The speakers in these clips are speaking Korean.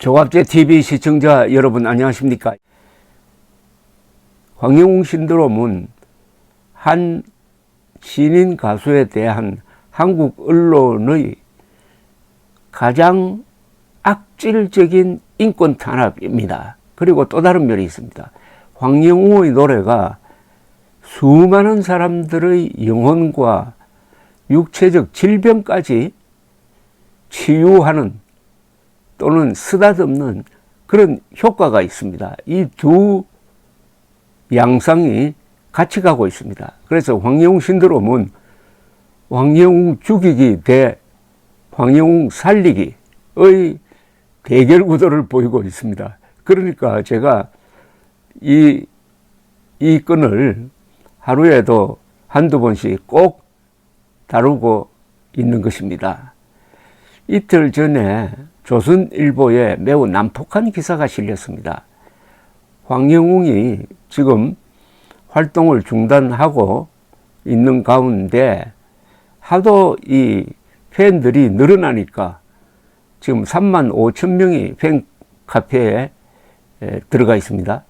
조갑제 TV 시청자 여러분 안녕하십니까? 황영웅 신드롬은 한 신인 가수에 대한 한국 언론의 가장 악질적인 인권 탄압입니다. 그리고 또 다른 면이 있습니다. 황영웅의 노래가 수많은 사람들의 영혼과 육체적 질병까지 치유하는 또는 쓰다듬는 그런 효과가 있습니다. 이 두 양상이 같이 가고 있습니다. 그래서 황영웅 신드롬은 황영웅 죽이기 대 황영웅 살리기의 대결 구도를 보이고 있습니다. 그러니까 제가 이 건을 하루에도 한두 번씩 꼭 다루고 있는 것입니다. 이틀 전에 조선일보에 매우 난폭한 기사가 실렸습니다. 황영웅이 지금 활동을 중단하고 있는 가운데 하도 이 팬들이 늘어나니까 지금 3만 5천 명이 팬카페에 들어가 있습니다.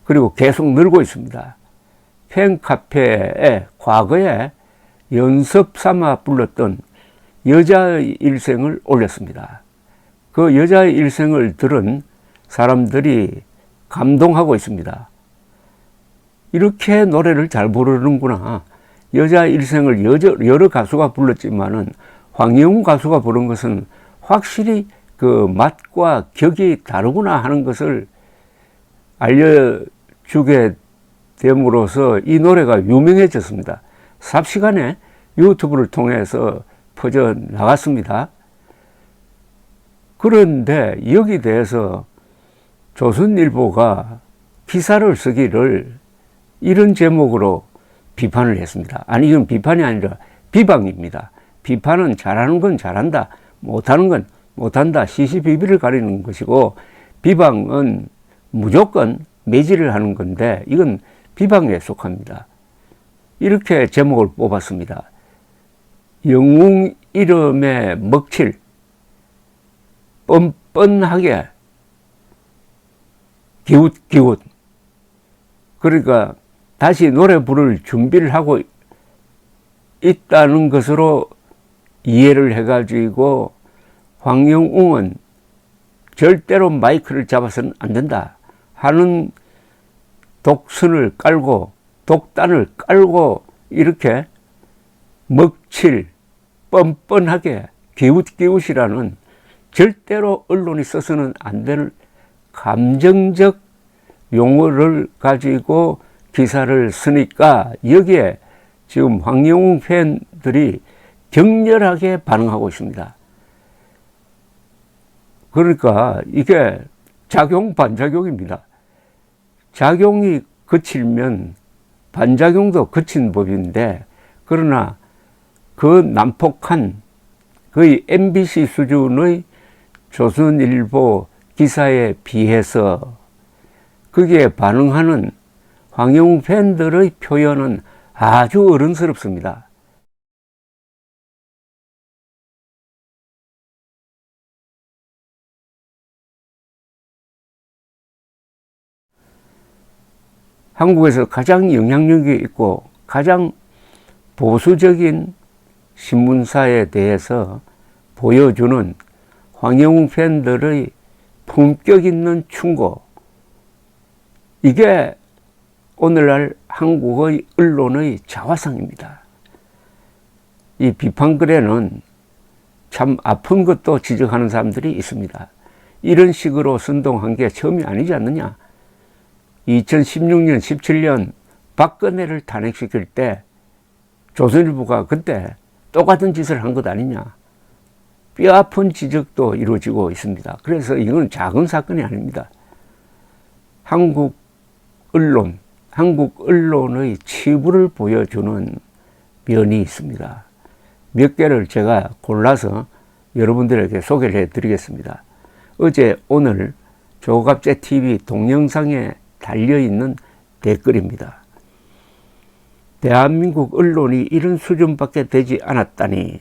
그리고 계속 늘고 있습니다. 팬카페에 과거에 연습 삼아 불렀던 여자의 일생을 올렸습니다. 그 여자의 일생을 들은 사람들이 감동하고 있습니다. 이렇게 노래를 잘 부르는구나. 여자의 일생을 여러 가수가 불렀지만은 황영웅 가수가 부른 것은 확실히 그 맛과 격이 다르구나 하는 것을 알려주게 됨으로써 이 노래가 유명해졌습니다. 삽시간에 유튜브를 통해서 퍼져 나갔습니다. 그런데 여기 대해서 조선일보가 기사를 쓰기를 이런 제목으로 비판을 했습니다. 아니, 이건 비판이 아니라 비방입니다. 비판은 잘하는 건 잘한다, 못하는 건 못한다, 시시비비를 가리는 것이고, 비방은 무조건 매질을 하는 건데 이건 비방에 속합니다. 이렇게 제목을 뽑았습니다. 영웅 이름에 먹칠, 뻔뻔하게 기웃기웃. 그러니까 다시 노래 부를 준비를 하고 있다는 것으로 이해를 해가지고 황영웅은 절대로 마이크를 잡아서는 안 된다 하는 독선을 깔고 독단을 깔고 이렇게 먹칠, 뻔뻔하게 기웃기웃이라는 절대로 언론이 써서는 안 될 감정적 용어를 가지고 기사를 쓰니까 여기에 지금 황영웅 팬들이 격렬하게 반응하고 있습니다. 그러니까 이게 작용 반작용입니다. 작용이 그치면 반작용도 그친 법인데, 그러나 그 난폭한 거의 MBC 수준의 조선일보 기사에 비해서 거기에 반응하는 황영웅 팬들의 표현은 아주 어른스럽습니다. 한국에서 가장 영향력이 있고 가장 보수적인 신문사에 대해서 보여주는 황영웅 팬들의 품격 있는 충고, 이게 오늘날 한국의 언론의 자화상입니다. 이 비판글에는 참 아픈 것도 지적하는 사람들이 있습니다. 이런 식으로 선동한 게 처음이 아니지 않느냐. 2016년, 17년 박근혜를 탄핵시킬 때 조선일보가 그때 똑같은 짓을 한 것 아니냐. 뼈아픈 지적도 이루어지고 있습니다. 그래서 이건 작은 사건이 아닙니다. 한국 언론의 치부를 보여주는 면이 있습니다. 몇 개를 제가 골라서 여러분들에게 소개를 해드리겠습니다. 어제 오늘 조갑제 TV 동영상에 달려있는 댓글입니다. 대한민국 언론이 이런 수준밖에 되지 않았다니,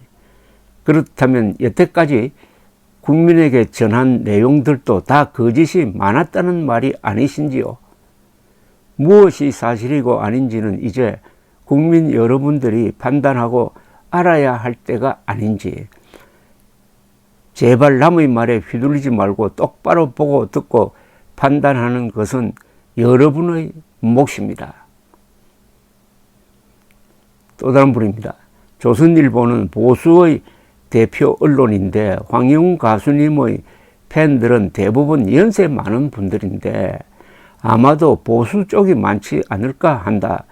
그렇다면 여태까지 국민에게 전한 내용들도 다 거짓이 많았다는 말이 아니신지요? 무엇이 사실이고 아닌지는 이제 국민 여러분들이 판단하고 알아야 할 때가 아닌지, 제발 남의 말에 휘둘리지 말고 똑바로 보고 듣고 판단하는 것은 여러분의 몫입니다. 또 다른 분입니다. 조선일보는 보수의 대표 언론인데 황영웅 가수님의 팬들은 대부분 연세 많은 분들인데 아마도 보수 쪽이 많지 않을까 한다.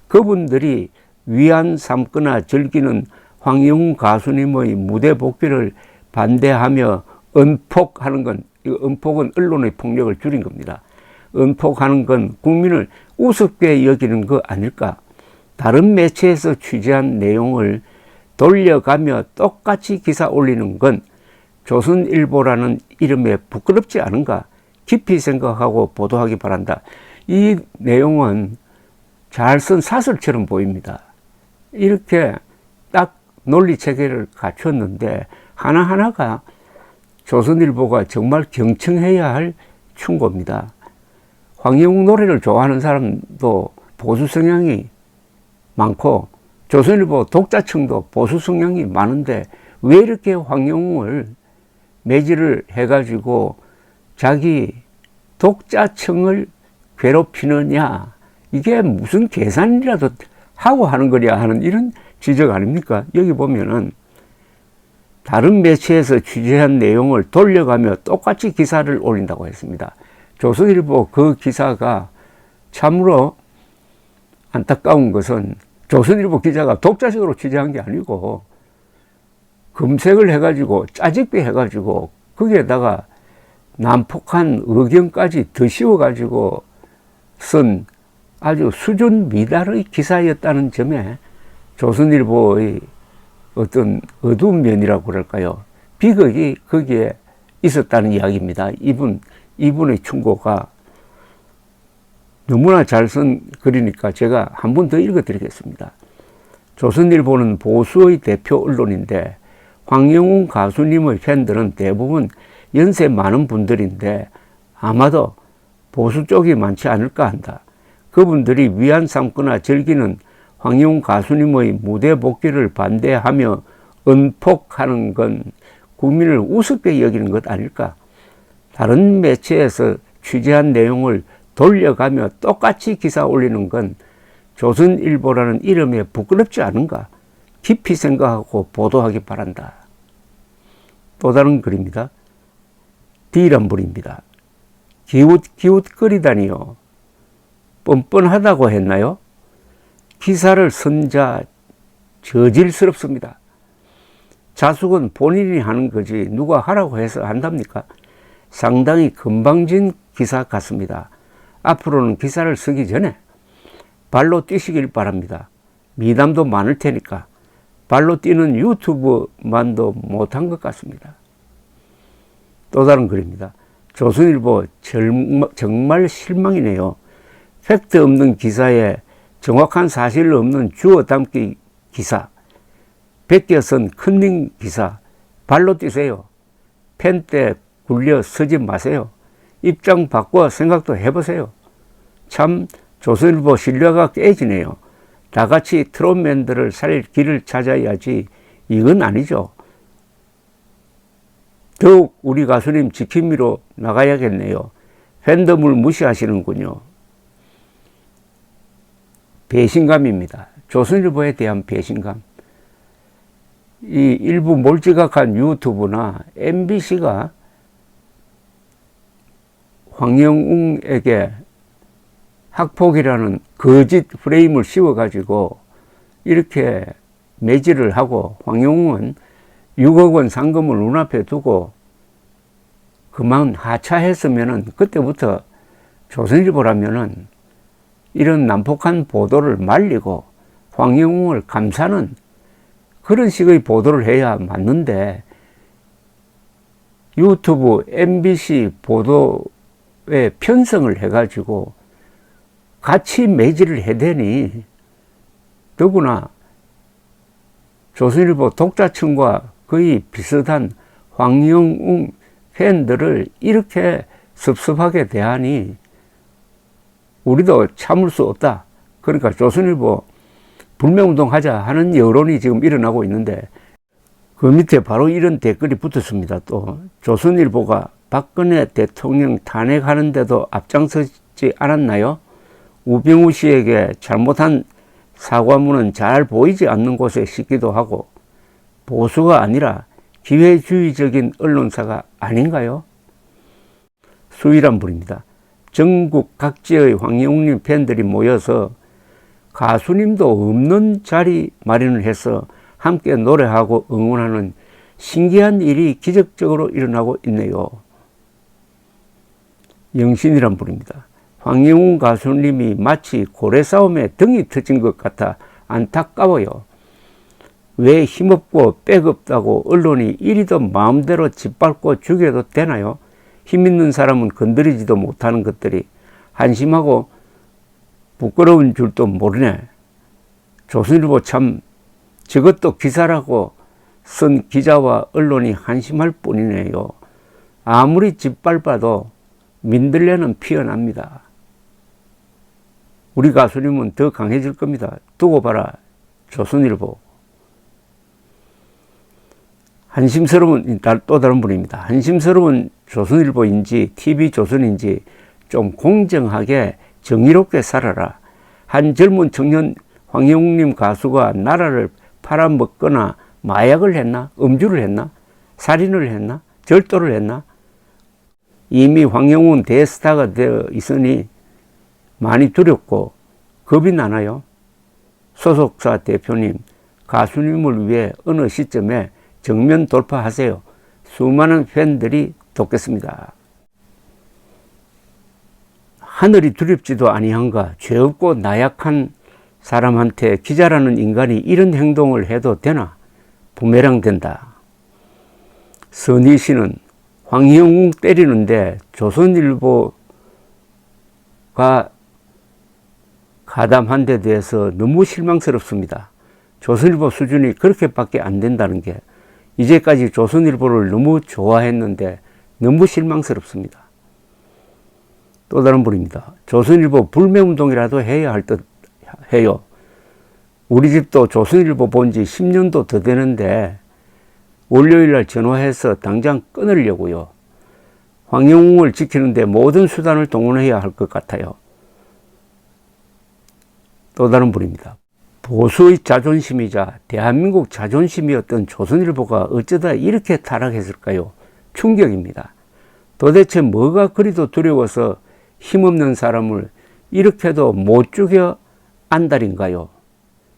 그분들이 위안 삼거나 즐기는 황영웅 가수님의 무대 복귀를 반대하며 은폭하는 건, 은폭은 언론의 폭력을 줄인 겁니다. 은폭하는 건 국민을 우습게 여기는 거 아닐까? 다른 매체에서 취재한 내용을 돌려가며 똑같이 기사 올리는 건 조선일보라는 이름에 부끄럽지 않은가? 깊이 생각하고 보도하기 바란다. 이 내용은 잘 쓴 사설처럼 보입니다. 이렇게 딱 논리체계를 갖췄는데 하나하나가 조선일보가 정말 경청해야 할 충고입니다. 황영웅 노래를 좋아하는 사람도 보수 성향이 많고 조선일보 독자층도 보수 성향이 많은데 왜 이렇게 황영웅을 매질을 해가지고 자기 독자층을 괴롭히느냐, 이게 무슨 계산이라도 하고 하는 거냐 하는 이런 지적 아닙니까? 여기 보면은 다른 매체에서 취재한 내용을 돌려가며 똑같이 기사를 올린다고 했습니다. 조선일보 그 기사가 참으로 안타까운 것은 조선일보 기자가 독자적으로 취재한 게 아니고 검색을 해가지고 짜집기 해가지고 거기에다가 난폭한 의견까지 더 씌워가지고 쓴 아주 수준 미달의 기사였다는 점에 조선일보의 어떤 어두운 면이라고 그럴까요? 비극이 거기에 있었다는 이야기입니다. 이분의 충고가 너무나 잘 쓴 글이니까 제가 한 번 더 읽어드리겠습니다. 조선일보는 보수의 대표 언론인데 황영웅 가수님의 팬들은 대부분 연세 많은 분들인데 아마도 보수 쪽이 많지 않을까 한다. 그분들이 위안 삼거나 즐기는 황영웅 가수님의 무대 복귀를 반대하며 은폭하는 건 국민을 우습게 여기는 것 아닐까? 다른 매체에서 취재한 내용을 돌려가며 똑같이 기사 올리는 건 조선일보라는 이름에 부끄럽지 않은가? 깊이 생각하고 보도하기 바란다. 또 다른 글입니다. D란 분입니다. 기웃기웃거리다니요. 뻔뻔하다고 했나요? 기사를 쓴 자 저질스럽습니다. 자숙은 본인이 하는 거지 누가 하라고 해서 한답니까? 상당히 건방진 기사 같습니다. 앞으로는 기사를 쓰기 전에 발로 뛰시길 바랍니다. 미담도 많을 테니까. 발로 뛰는 유튜브만도 못한 것 같습니다. 또 다른 글입니다. 조선일보 정말 실망이네요. 팩트 없는 기사에 정확한 사실 없는 주워 담기 기사, 베껴선 컨닝 기사, 발로 뛰세요. 펜 때 굴려 서지 마세요. 입장 바꿔 생각도 해보세요. 참 조선일보 신뢰가 깨지네요. 다같이 트롯맨들을 살릴 길을 찾아야지 이건 아니죠. 더욱 우리 가수님 지킴이로 나가야겠네요. 팬덤을 무시하시는군요. 배신감입니다. 조선일보에 대한 배신감. 이 일부 몰지각한 유튜브나 MBC가 황영웅에게 학폭이라는 거짓 프레임을 씌워가지고 이렇게 매질을 하고 황영웅은 6억 원 상금을 눈앞에 두고 그만 하차했으면은 그때부터 조선일보라면은 이런 난폭한 보도를 말리고 황영웅을 감싸는 그런 식의 보도를 해야 맞는데 유튜브, MBC 보도에 편성을 해가지고 같이 매질을 해대니 더구나 조선일보 독자층과 거의 비슷한 황영웅 팬들을 이렇게 섭섭하게 대하니 우리도 참을 수 없다. 그러니까 조선일보 불매운동 하자 하는 여론이 지금 일어나고 있는데 그 밑에 바로 이런 댓글이 붙었습니다. 또 조선일보가 박근혜 대통령 탄핵하는데도 앞장서지 않았나요? 우병우 씨에게 잘못한 사과문은 잘 보이지 않는 곳에 싣기도 하고 보수가 아니라 기회주의적인 언론사가 아닌가요? 수일한 분입니다. 전국 각지의 황영웅님 팬들이 모여서 가수님도 없는 자리 마련을 해서 함께 노래하고 응원하는 신기한 일이 기적적으로 일어나고 있네요. 영신이란 분입니다. 황영웅 가수님이 마치 고래싸움에 등이 터진 것 같아 안타까워요. 왜 힘없고 빽없다고 언론이 이리도 마음대로 짓밟고 죽여도 되나요? 힘있는 사람은 건드리지도 못하는 것들이 한심하고 부끄러운 줄도 모르네. 조선일보 참 저것도 기사라고 쓴 기자와 언론이 한심할 뿐이네요. 아무리 짓밟아도 민들레는 피어납니다. 우리 가수님은 더 강해질 겁니다. 두고 봐라. 조선일보. 한심스러운 또 다른 분입니다. 한심스러운 조선일보인지 TV조선인지 좀 공정하게 정의롭게 살아라. 한 젊은 청년 황영웅님 가수가 나라를 팔아먹거나 마약을 했나? 음주를 했나? 살인을 했나? 절도를 했나? 이미 황영웅은 대스타가 되어 있으니 많이 두렵고 겁이 나나요? 소속사 대표님, 가수님을 위해 어느 시점에 정면 돌파하세요. 수많은 팬들이 돕겠습니다. 하늘이 두렵지도 아니한가? 죄 없고 나약한 사람한테 기자라는 인간이 이런 행동을 해도 되나? 부메랑 된다. 선희 씨는 황영웅 때리는데 조선일보가 가담한 데 대해서 너무 실망스럽습니다. 조선일보 수준이 그렇게밖에 안 된다는 게 이제까지 조선일보를 너무 좋아했는데 너무 실망스럽습니다. 또 다른 분입니다. 조선일보 불매운동이라도 해야 할 듯 해요. 우리 집도 조선일보 본 지 10년도 더 되는데 월요일날 전화해서 당장 끊으려고요. 황영웅을 지키는데 모든 수단을 동원해야 할 것 같아요. 또 다른 분입니다. 보수의 자존심이자 대한민국 자존심이었던 조선일보가 어쩌다 이렇게 타락했을까요? 충격입니다. 도대체 뭐가 그리도 두려워서 힘없는 사람을 이렇게도 못 죽여 안달인가요?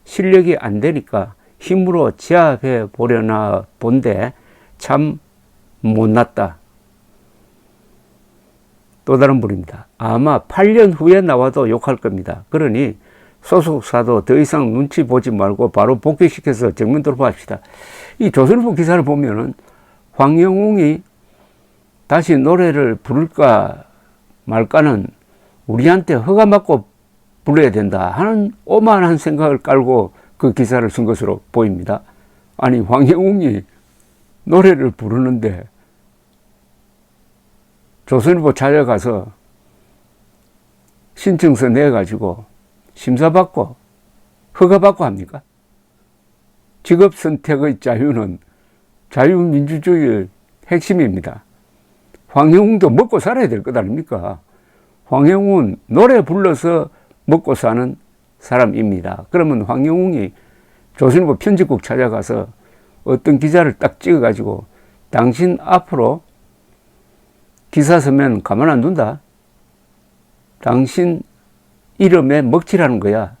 실력이 안 되니까 힘으로 제압해 보려나 본데 참 못났다. 또 다른 분입니다. 아마 8년 후에 나와도 욕할 겁니다. 그러니 소속사도 더 이상 눈치 보지 말고 바로 복귀시켜서 정면 돌파합시다. 이 조선일보 기사를 보면은 황영웅이 다시 노래를 부를까 말까는 우리한테 허가 받고 불러야 된다 하는 오만한 생각을 깔고 그 기사를 쓴 것으로 보입니다. 아니 황영웅이 노래를 부르는데 조선일보 찾아가서 신청서 내가지고 심사받고 허가받고 합니까? 직업선택의 자유는 자유민주주의의 핵심입니다. 황영웅도 먹고 살아야 될 것 아닙니까? 황영웅은 노래 불러서 먹고 사는 사람입니다. 그러면 황영웅이 조선일보 편집국 찾아가서 어떤 기자를 딱 찍어가지고 당신 앞으로 기사 쓰면 가만 안 둔다. 당신 이름에 먹칠하는 거야.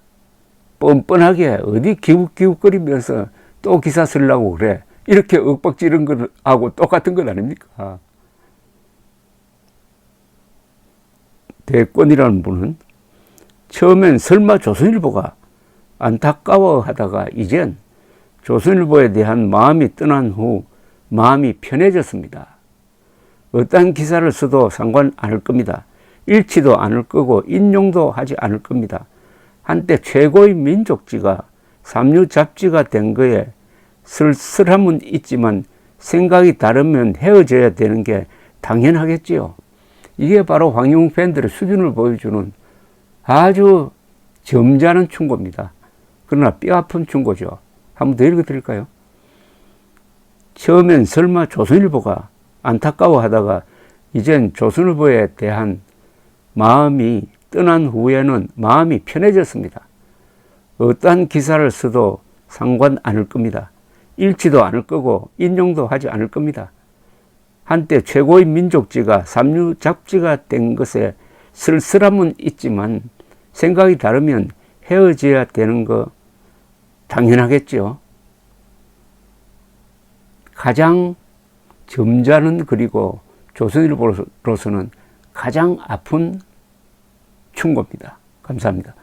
뻔뻔하게 어디 기웃기웃거리면서 또 기사 쓰려고 그래. 이렇게 윽박지른 거하고 똑같은 것 아닙니까? 대권이라는 분은 처음엔 설마 조선일보가 안타까워하다가 이젠 조선일보에 대한 마음이 떠난 후 마음이 편해졌습니다. 어떠한 기사를 써도 상관 않을 겁니다. 읽지도 않을 거고 인용도 하지 않을 겁니다. 한때 최고의 민족지가 삼류 잡지가 된 거에 쓸쓸함은 있지만 생각이 다르면 헤어져야 되는 게 당연하겠지요. 이게 바로 황영웅 팬들의 수준을 보여주는 아주 점잖은 충고입니다. 그러나 뼈아픈 충고죠. 한번 더 읽어드릴까요? 처음엔 설마 조선일보가 안타까워하다가 이젠 조선일보에 대한 마음이 떠난 후에는 마음이 편해졌습니다. 어떠한 기사를 써도 상관 않을 겁니다. 읽지도 않을 거고 인용도 하지 않을 겁니다. 한때 최고의 민족지가 삼류 잡지가 된 것에 쓸쓸함은 있지만 생각이 다르면 헤어져야 되는 거 당연하겠죠. 가장 점잖은, 그리고 조선일보로서는 가장 아픈 충고입니다. 감사합니다.